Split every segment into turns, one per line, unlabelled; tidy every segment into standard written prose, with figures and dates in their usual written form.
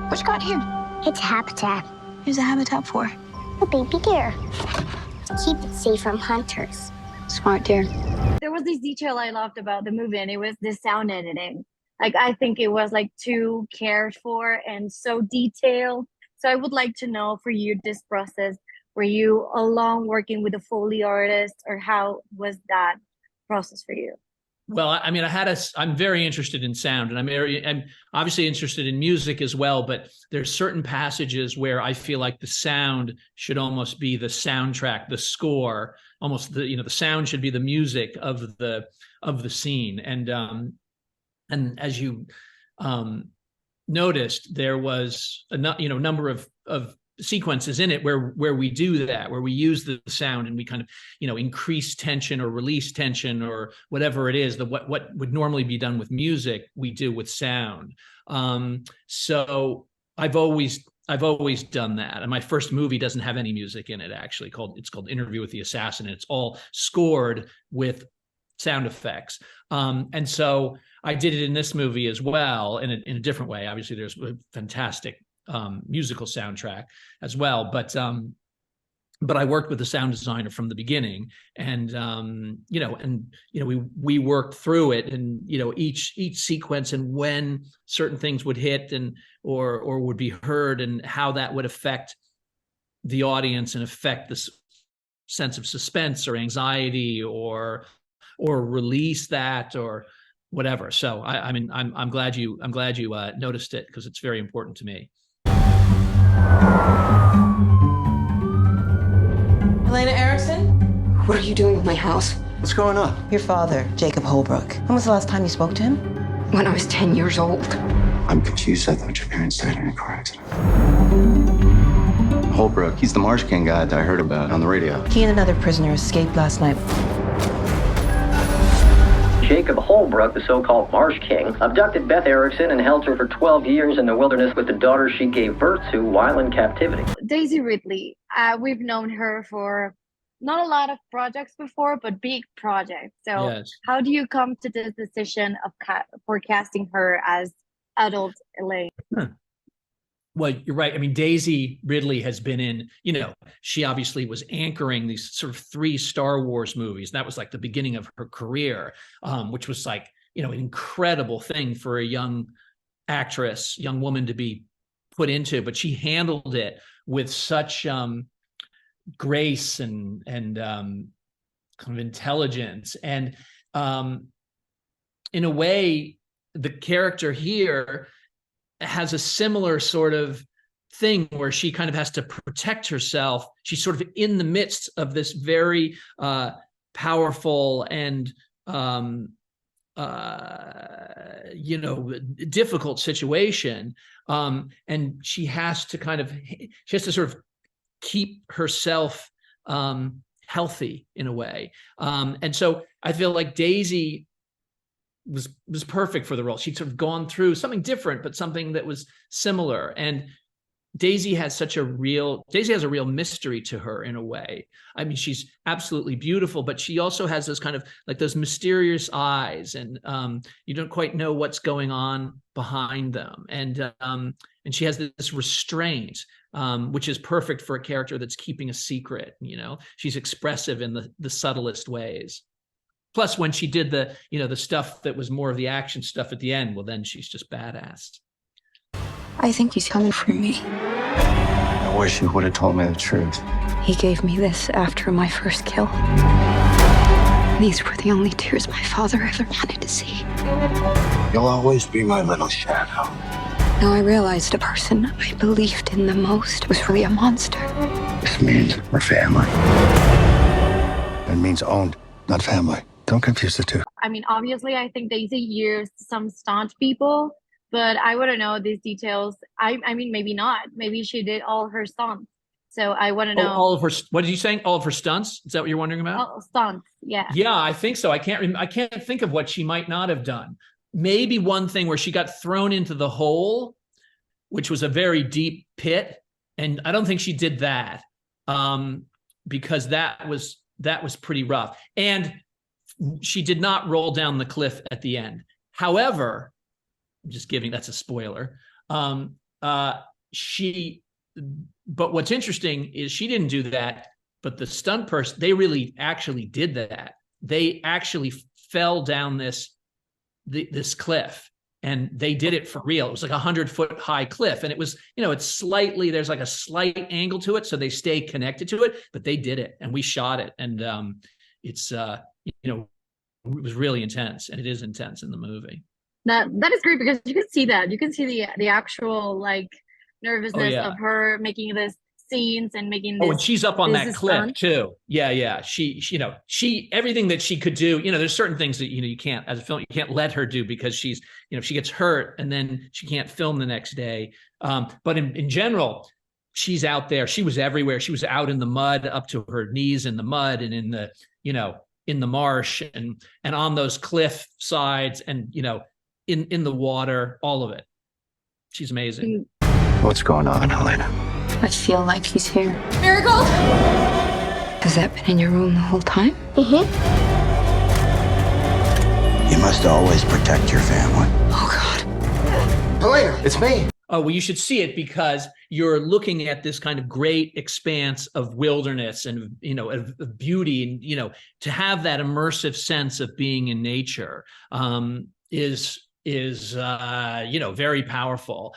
What's got here?
It's habitat.
Who's a habitat for?
A baby deer. Keep it safe from hunters.
Smart deer.
There was this detail I loved about the movie, and it was the sound editing. Like, I think it was like too cared for and so detailed. So I would like to know for you this process. Were you alone working with a Foley artist, or how was that process for you?
Well, I mean, I'm very interested in sound, and I'm obviously interested in music as well, but there's certain passages where I feel like the sound should almost be the soundtrack, the score, almost the sound should be the music of the scene. And as you noticed, there was a number of sequences in it where we do that, where we use the sound and we kind of increase tension or release tension or whatever it is, what would normally be done with music we do with sound. So I've always done that. And my first movie doesn't have any music in it, actually. It's called Interview with the Assassin, and it's all scored with sound effects. And so I did it in this movie as well, in a different way. Obviously there's a fantastic musical soundtrack as well, but I worked with the sound designer from the beginning, and we worked through it, and each sequence and when certain things would hit and or would be heard, and how that would affect the audience and affect this sense of suspense or anxiety or release that or whatever. So I'm glad you noticed it, because it's very important to me.
Helena Erickson?
What are you doing with my house?
What's going on?
Your father, Jacob Holbrook. When was the last time you spoke to him?
When I was 10 years old.
I'm confused. I thought your parents died in a car accident. Holbrook, he's the Marsh King guy that I heard about on the radio.
He and another prisoner escaped last night.
Jacob Holbrook, the so-called Marsh King, abducted Beth Erickson and held her for 12 years in the wilderness with the daughter she gave birth to while in captivity.
Daisy Ridley, we've known her for not a lot of projects before, but big projects. So yes. How do you come to this decision of for casting her as adult Elaine?
Well, you're right. I mean, Daisy Ridley has been in, she obviously was anchoring these sort of 3 Star Wars movies. That was like the beginning of her career, which was like, an incredible thing for a young actress, young woman to be put into. But she handled it with such grace and kind of intelligence. And in a way, the character here has a similar sort of thing where she kind of has to protect herself. She's sort of in the midst of this very powerful and difficult situation, and she has to sort of keep herself healthy in a way, and so I feel like Daisy was perfect for the role. She'd sort of gone through something different, but something that was similar. And Daisy has a real mystery to her in a way. I mean, she's absolutely beautiful, but she also has this kind of like those mysterious eyes, and you don't quite know what's going on behind them. And she has this restraint, which is perfect for a character that's keeping a secret. She's expressive in the subtlest ways. Plus, when she did the stuff that was more of the action stuff at the end, well, then she's just badass.
I think he's coming for me.
I wish you would have told me the truth.
He gave me this after my first kill. These were the only tears my father ever wanted to see.
You'll always be my little shadow.
Now I realized the person I believed in the most was really a monster.
This means we're family. It means owned, not family. Don't confuse the two.
I mean, obviously, I think Daisy used some stunt people, but I want to know these details. I mean, maybe not. Maybe she did all her stunts. So I want to know.
All of her. What did you say? All of her stunts? Is that what you're wondering about?
All stunts. Yeah.
Yeah, I think so. I can't think of what she might not have done. Maybe one thing where she got thrown into the hole, which was a very deep pit, and I don't think she did that, because that was pretty rough. And she did not roll down the cliff at the end. However, I'm just giving, that's a spoiler. but what's interesting is she didn't do that, but the stunt person, they really actually did that. They actually fell down this cliff, and they did it for real. It was like 100-foot high cliff, and it was, it's slightly, there's like a slight angle to it, so they stay connected to it, but they did it, and we shot it, and it's it was really intense, and it is intense in the movie.
That is great, because you can see that. You can see the actual like nervousness of her making this scenes and making this.
Oh, and she's up on that cliff
stunt
too. Yeah. She everything that she could do, there's certain things that, you can't, as a film, you can't let her do, because she's, she gets hurt and then she can't film the next day. But in general, she's out there. She was everywhere. She was out in the mud, up to her knees in the mud, and in the, in the marsh, and on those cliff sides, and, in the water, all of it. She's amazing.
What's going on, Helena?
I feel like he's here.
Marigold! Has that been in your room the whole time?
Mm-hmm.
You must always protect your family.
Oh, God.
Helena, it's me.
Oh, well, you should see it, because you're looking at this kind of great expanse of wilderness and, of beauty, and, to have that immersive sense of being in nature is very powerful.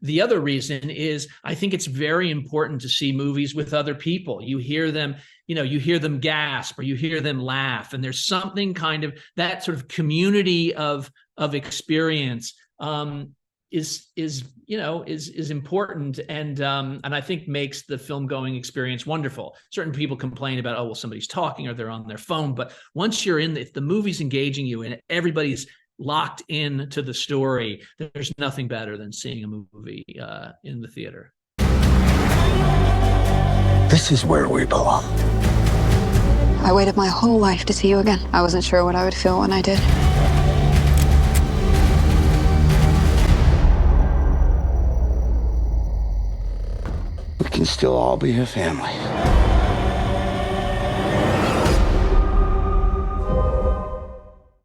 The other reason is, I think it's very important to see movies with other people. You hear them, you hear them gasp, or you hear them laugh, and there's something kind of that sort of community of experience is important, and I think makes the film going experience wonderful. Certain people complain about, oh, well, somebody's talking or they're on their phone, but once you're in, if the movie's engaging you and everybody's locked in to the story, there's nothing better than seeing a movie in the theater.
This is where we belong.
I waited my whole life to see you again. I wasn't sure what I would feel when I did.
We can still all be a family.